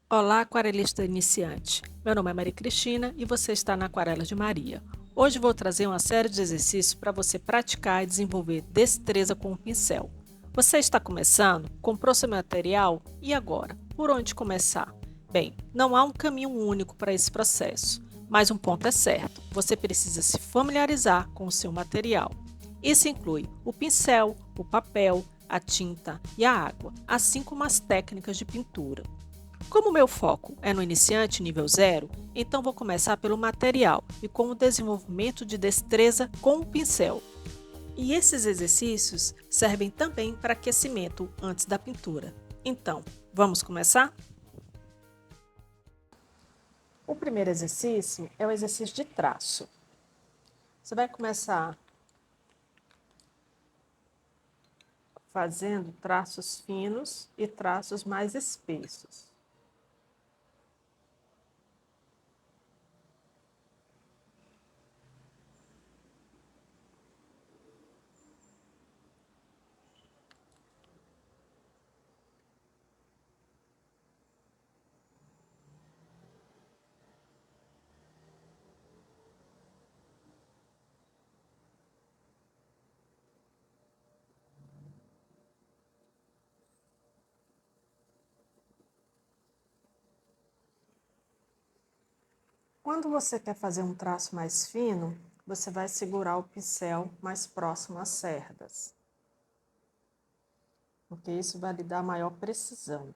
Olá, aquarelista iniciante. Meu nome é Maria Cristina e você está na Aquarela de Maria. Hoje vou trazer uma série de exercícios para você praticar e desenvolver destreza com o pincel. Você está começando? Comprou seu material? E agora? Por onde começar? Bem, não há um caminho único para esse processo, mas um ponto é certo: você precisa se familiarizar com o seu material. Isso inclui o pincel, o papel, a tinta e a água, assim como as técnicas de pintura. Como o meu foco é no iniciante nível zero, então vou começar pelo material e com o desenvolvimento de destreza com o pincel. E esses exercícios servem também para aquecimento antes da pintura. Então, vamos começar? O primeiro exercício é o exercício de traço. Você vai começar fazendo traços finos e traços mais espessos. Quando você quer fazer um traço mais fino, você vai segurar o pincel mais próximo às cerdas, porque isso vai lhe dar maior precisão.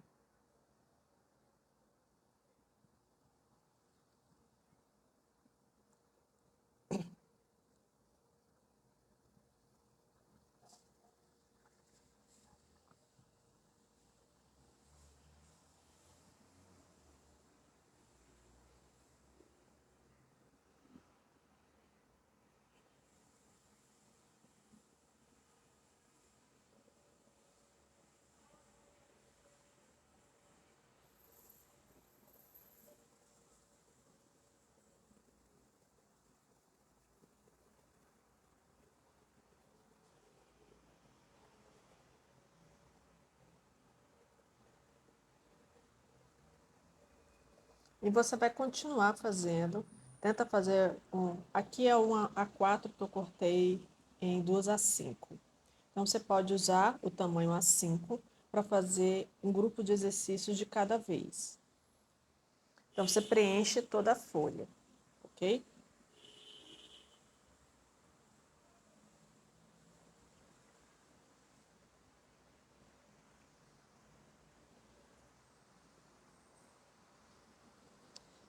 E você vai continuar fazendo. Tenta fazer um. Aqui é uma A4 que eu cortei em 2 a 5. Então você pode usar o tamanho A5 para fazer um grupo de exercícios de cada vez. Então você preenche toda a folha, ok?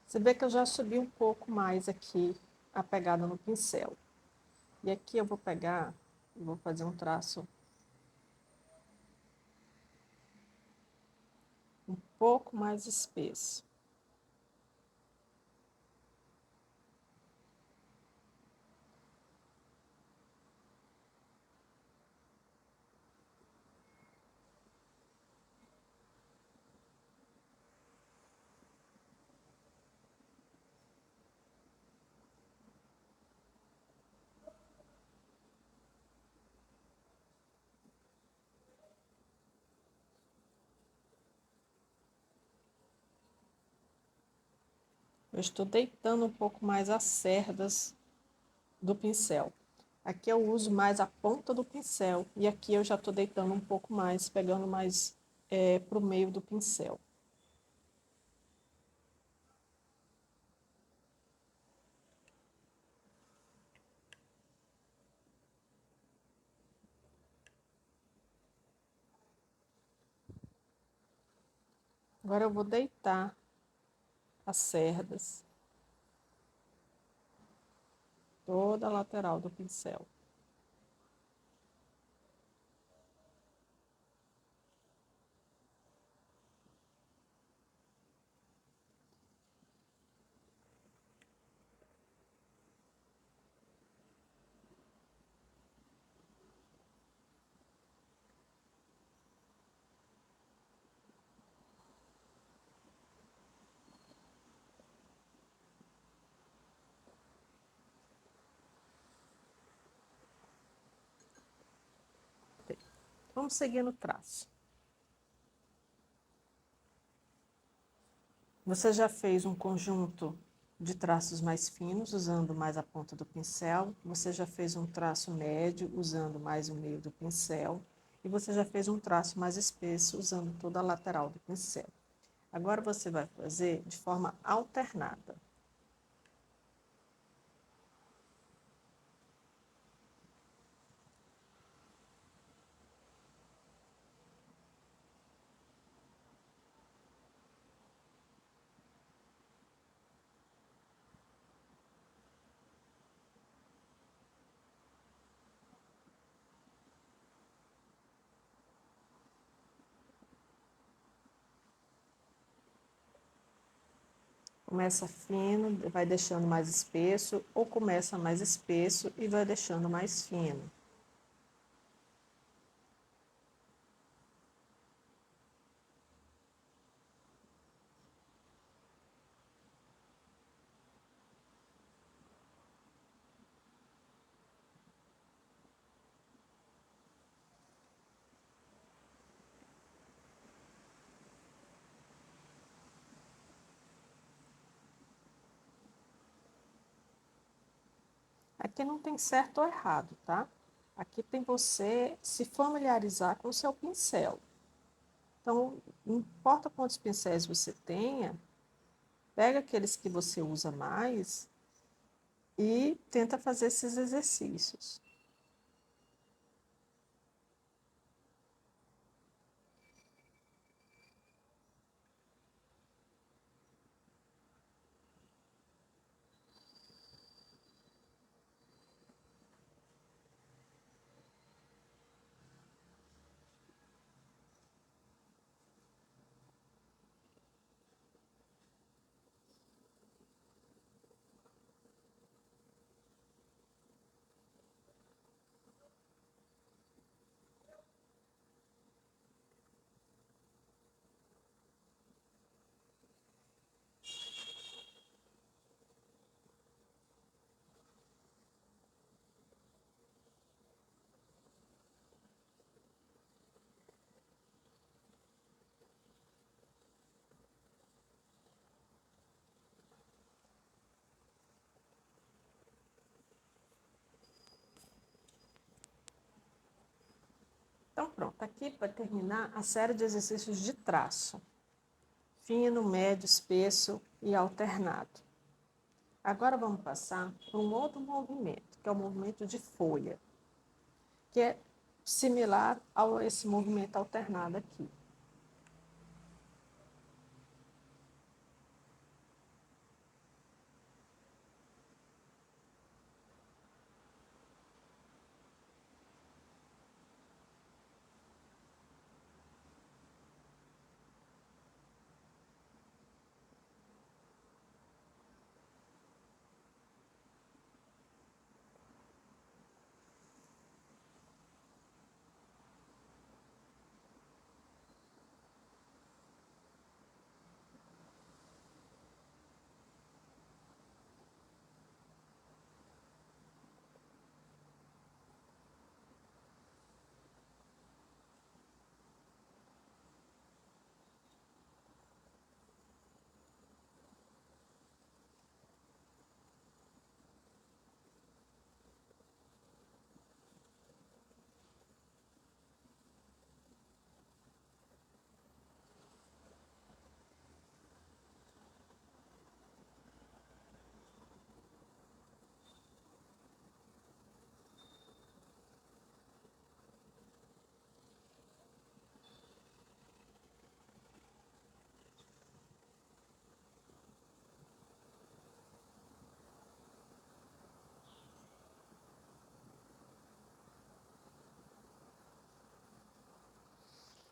Você vê que eu já subi um pouco mais aqui a pegada no pincel. E aqui eu vou pegar e vou fazer um traço um pouco mais espesso. Eu estou deitando um pouco mais as cerdas do pincel. Aqui eu uso mais a ponta do pincel e aqui eu já estou deitando um pouco mais, pegando mais para o meio do pincel. Agora eu vou deitar as cerdas, toda a lateral do pincel. Vamos seguir no traço. Você já fez um conjunto de traços mais finos, usando mais a ponta do pincel. Você já fez um traço médio, usando mais o meio do pincel. E você já fez um traço mais espesso, usando toda a lateral do pincel. Agora você vai fazer de forma alternada. Começa fino, vai deixando mais espesso, ou começa mais espesso e vai deixando mais fino. Aqui não tem certo ou errado, tá? Aqui tem você se familiarizar com o seu pincel. Então, não importa quantos pincéis você tenha, pega aqueles que você usa mais e tenta fazer esses exercícios. Então, pronto, aqui para terminar a série de exercícios de traço. Fino, médio, espesso e alternado. Agora vamos passar para um outro movimento, que é o movimento de folha, que é similar a esse movimento alternado aqui.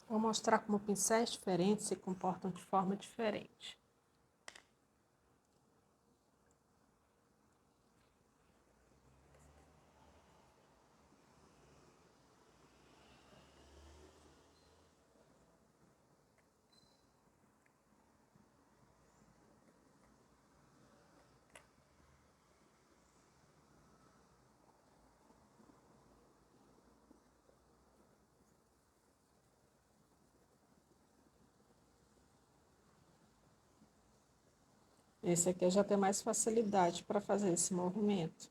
Vou mostrar como pincéis diferentes se comportam de forma diferente. Esse aqui eu já tenho mais facilidade para fazer esse movimento.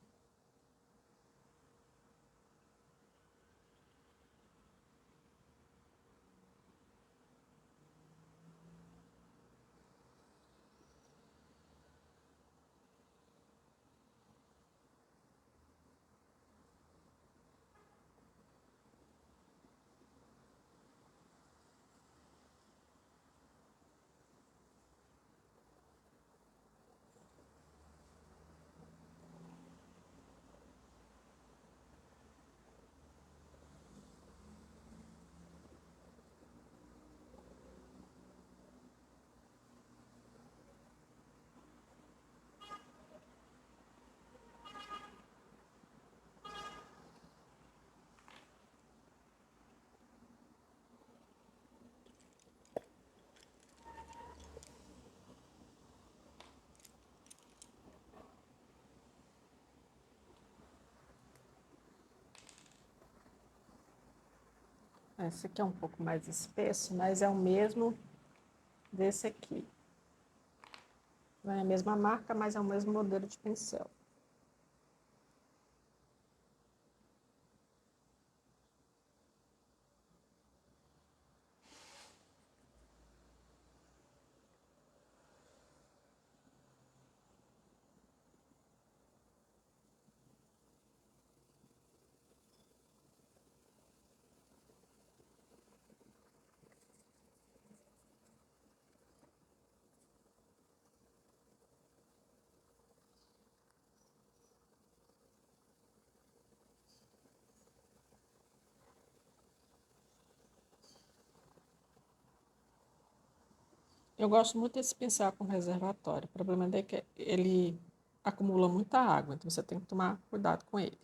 Esse aqui é um pouco mais espesso, mas é o mesmo desse aqui. Não é a mesma marca, mas é o mesmo modelo de pincel. Eu gosto muito desse pincel com reservatório. O problema dele é que ele acumula muita água, então você tem que tomar cuidado com ele.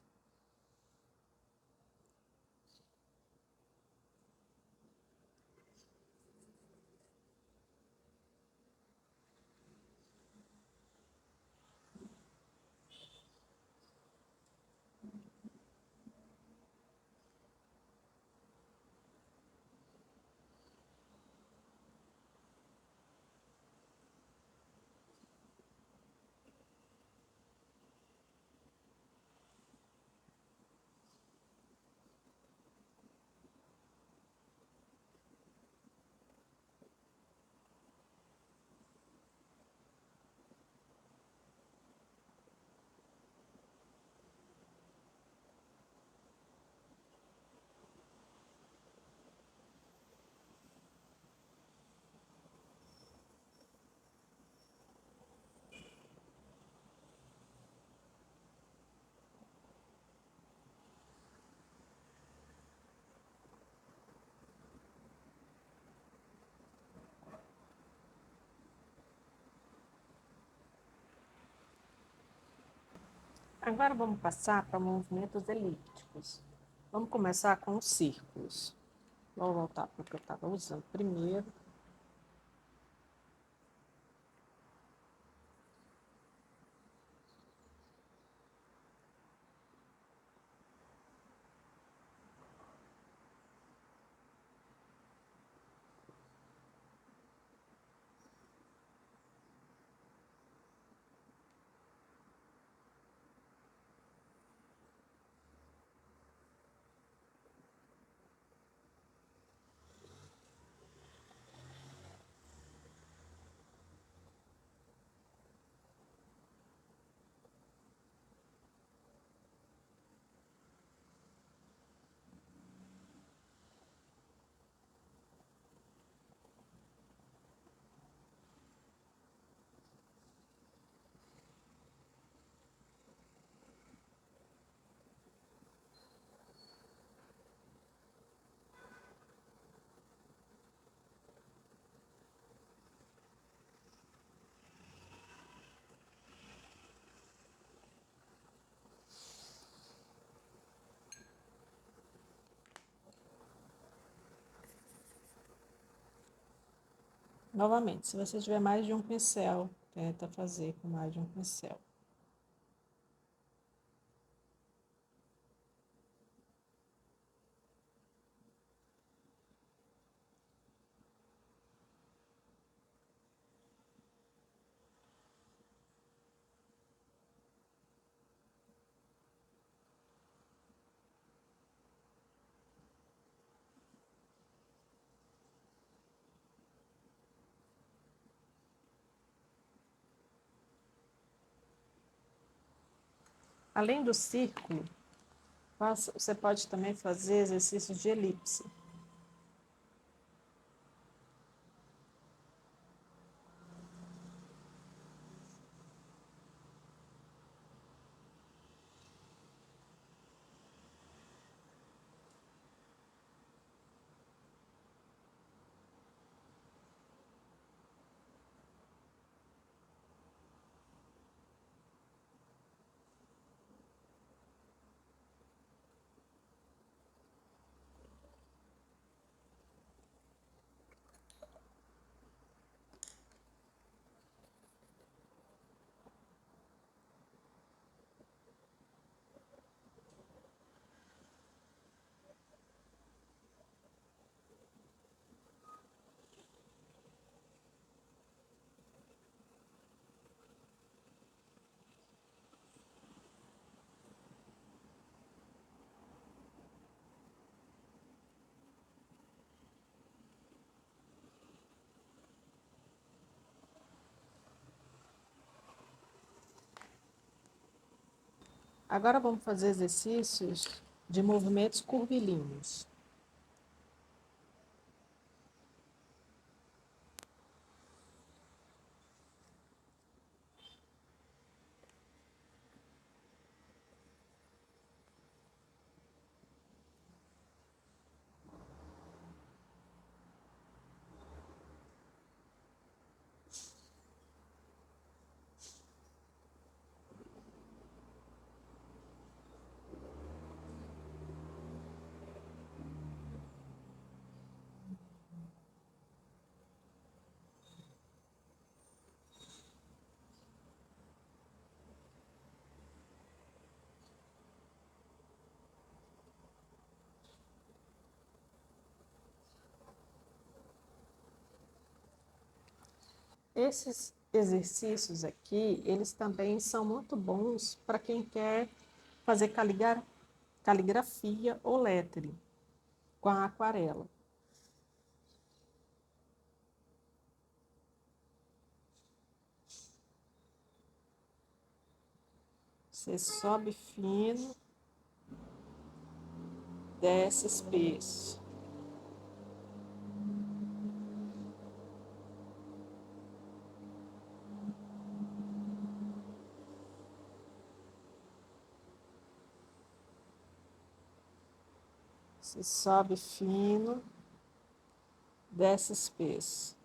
Agora vamos passar para movimentos elípticos. Vamos começar com os círculos. Vou voltar para o que eu estava usando primeiro. Novamente, se você tiver mais de um pincel, tenta fazer com mais de um pincel. Além do círculo, você pode também fazer exercícios de elipse. Agora vamos fazer exercícios de movimentos curvilíneos. Esses exercícios aqui, eles também são muito bons para quem quer fazer caligrafia ou lettering com a aquarela. Você sobe fino, desce espesso. Você sobe fino, desce espesso.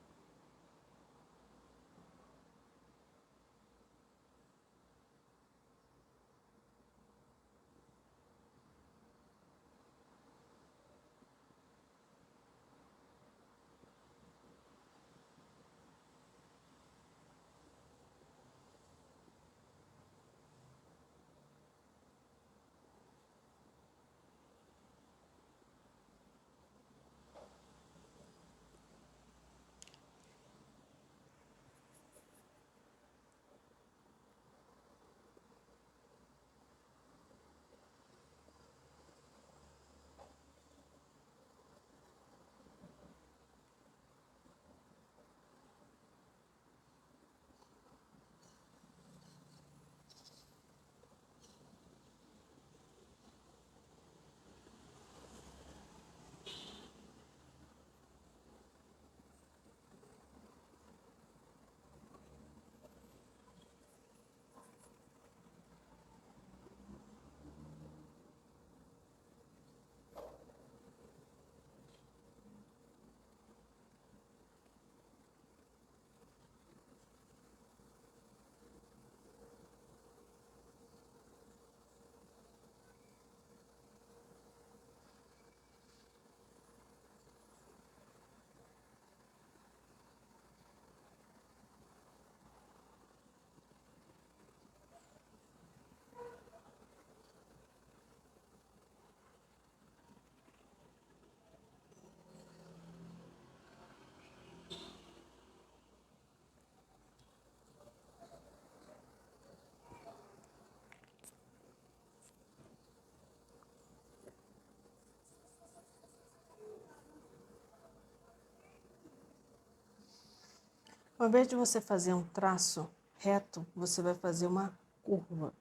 Ao invés de você fazer um traço reto, você vai fazer uma curva.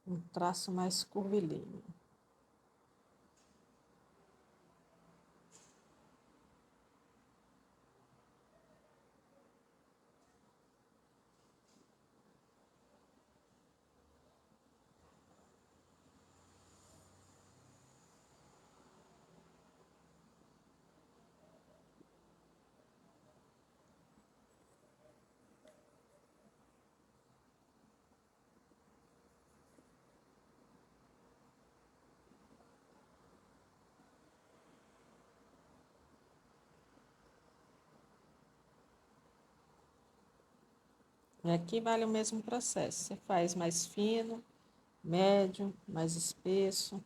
um traço mais curvilíneo. E aqui vale o mesmo processo. Você faz mais fino, médio, mais espesso.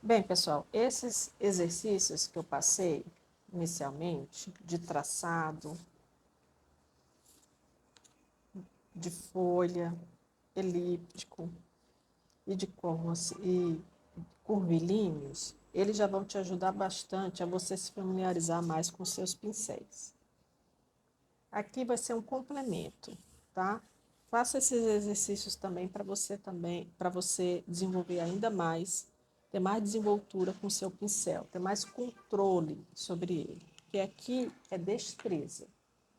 Bem, pessoal, esses exercícios que eu passei inicialmente, de traçado, de folha, elíptico e de curvilíneos, eles já vão te ajudar bastante a você se familiarizar mais com seus pincéis. Aqui vai ser um complemento, tá? Faça esses exercícios também, para você desenvolver ainda mais, ter mais desenvoltura com o seu pincel, ter mais controle sobre ele. Porque aqui é destreza,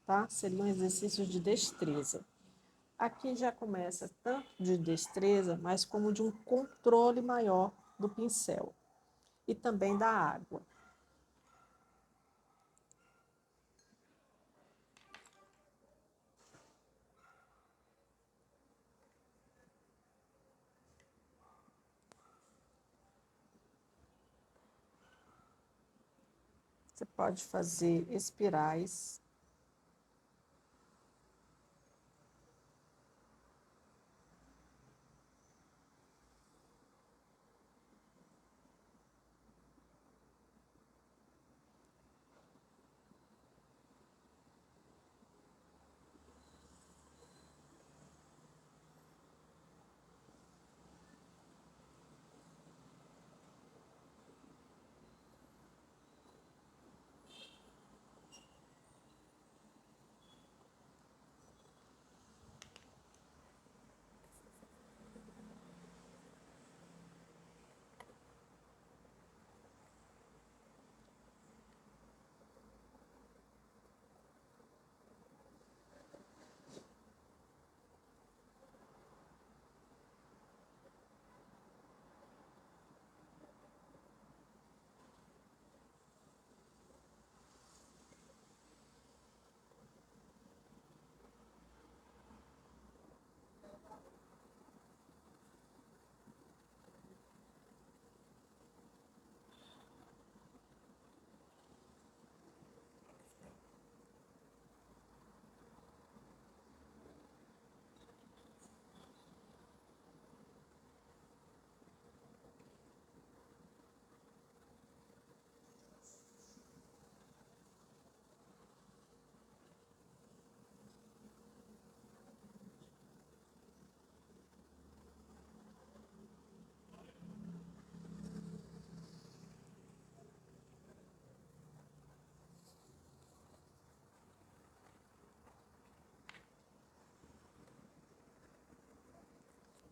tá? Seriam exercícios de destreza. Aqui já começa tanto de destreza, mas como de um controle maior do pincel e também da água. Você pode fazer espirais.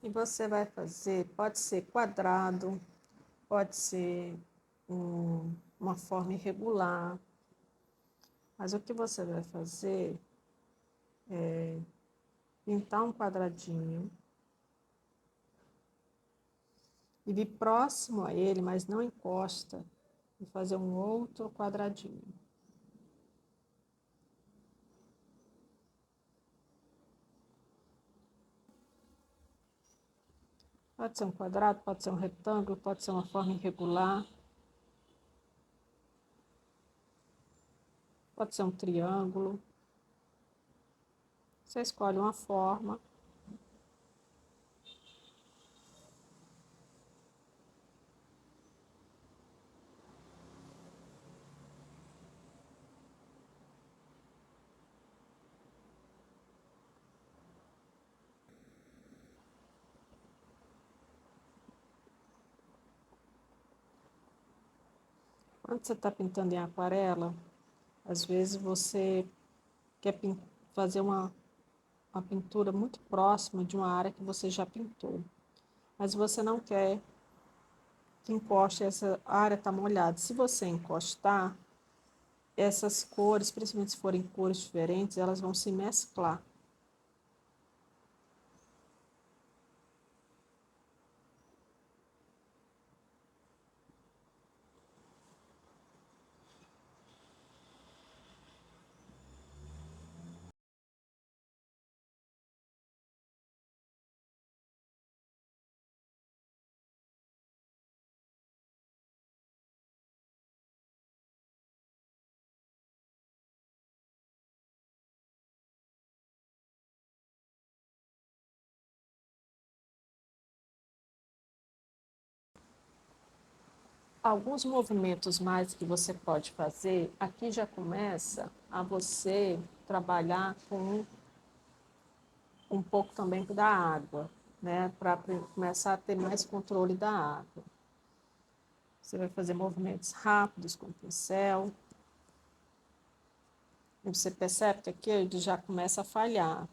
E você vai fazer, pode ser quadrado, pode ser uma forma irregular, mas o que você vai fazer é pintar um quadradinho e vir próximo a ele, mas não encosta, e fazer um outro quadradinho. Pode ser um quadrado, pode ser um retângulo, pode ser uma forma irregular. pode ser um triângulo. Você escolhe uma forma. Quando você está pintando em aquarela, às vezes você quer fazer uma pintura muito próxima de uma área que você já pintou, mas você não quer que encoste, essa área está molhada. Se você encostar, essas cores, principalmente se forem cores diferentes, elas vão se mesclar. Alguns movimentos mais que você pode fazer, aqui já começa a você trabalhar com um pouco também da água, né? Para começar a ter mais controle da água. Você vai fazer movimentos rápidos com o pincel. E você percebe que aqui ele já começa a falhar.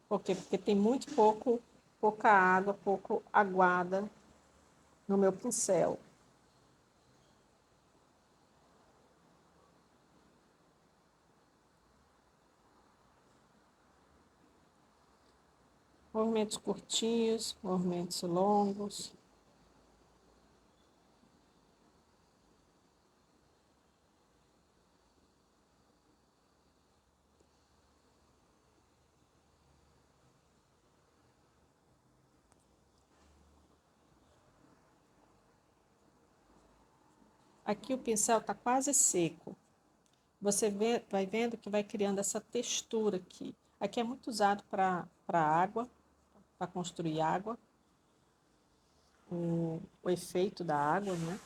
Por quê? Porque tem muito pouca água, pouco aguada no meu pincel. Movimentos curtinhos, movimentos longos. Aqui o pincel está quase seco. Você vai vendo que vai criando essa textura aqui. Aqui é muito usado para água, para construir água, o efeito da água, né?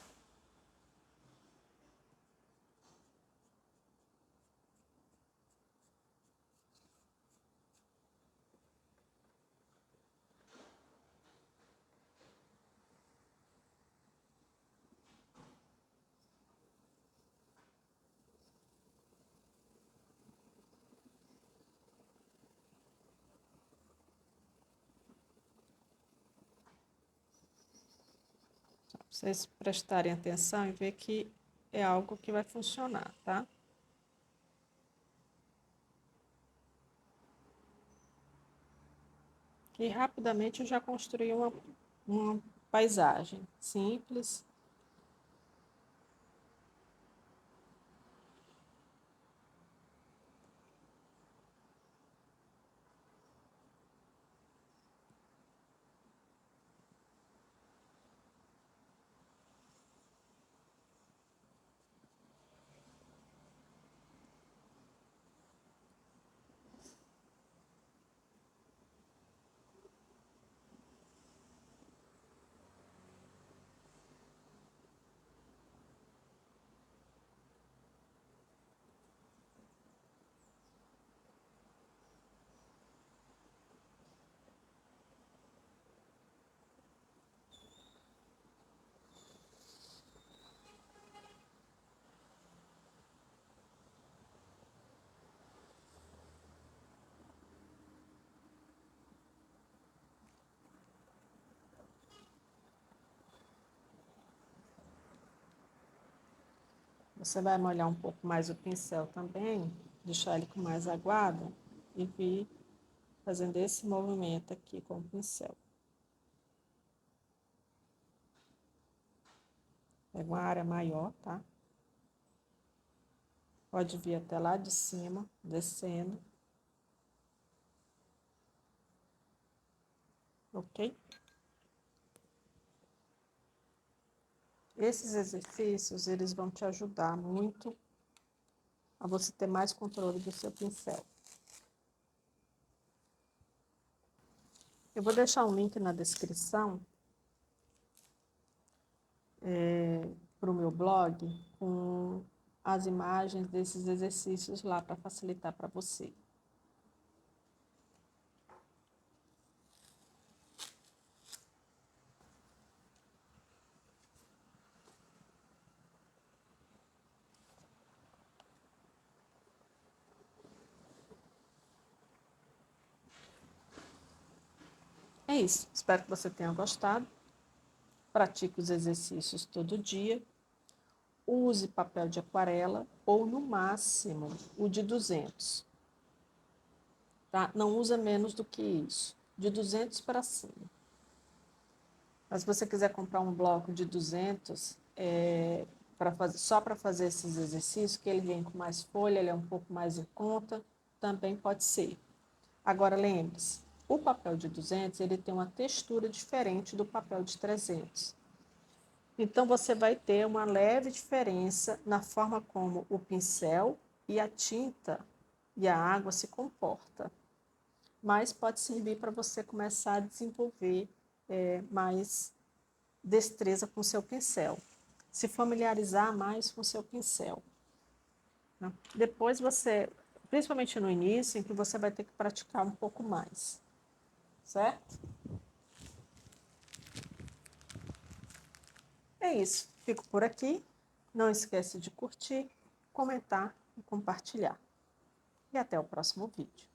Pra vocês prestarem atenção e ver que é algo que vai funcionar, tá? E rapidamente eu já construí uma paisagem simples. Você vai molhar um pouco mais o pincel também, deixar ele com mais aguado e vir fazendo esse movimento aqui com o pincel. Pega uma área maior, tá? Pode vir até lá de cima, descendo. Ok? Esses exercícios, eles vão te ajudar muito a você ter mais controle do seu pincel. Eu vou deixar um link na descrição para o meu blog com as imagens desses exercícios lá para facilitar para você. É isso. Espero que você tenha gostado. Pratique os exercícios todo dia. Use papel de aquarela ou, no máximo, o de 200. Tá? Não usa menos do que isso. De 200 para cima. Mas se você quiser comprar um bloco de 200, só para fazer esses exercícios, que ele vem com mais folha, ele é um pouco mais em conta, também pode ser. Agora, lembre-se, o papel de 200 ele tem uma textura diferente do papel de 300. Então, você vai ter uma leve diferença na forma como o pincel e a tinta e a água se comportam. Mas pode servir para você começar a desenvolver mais destreza com o seu pincel. Se familiarizar mais com o seu pincel. Né? Depois você, principalmente no início, em que você vai ter que praticar um pouco mais. Certo? É isso. Fico por aqui. Não esquece de curtir, comentar e compartilhar. E até o próximo vídeo.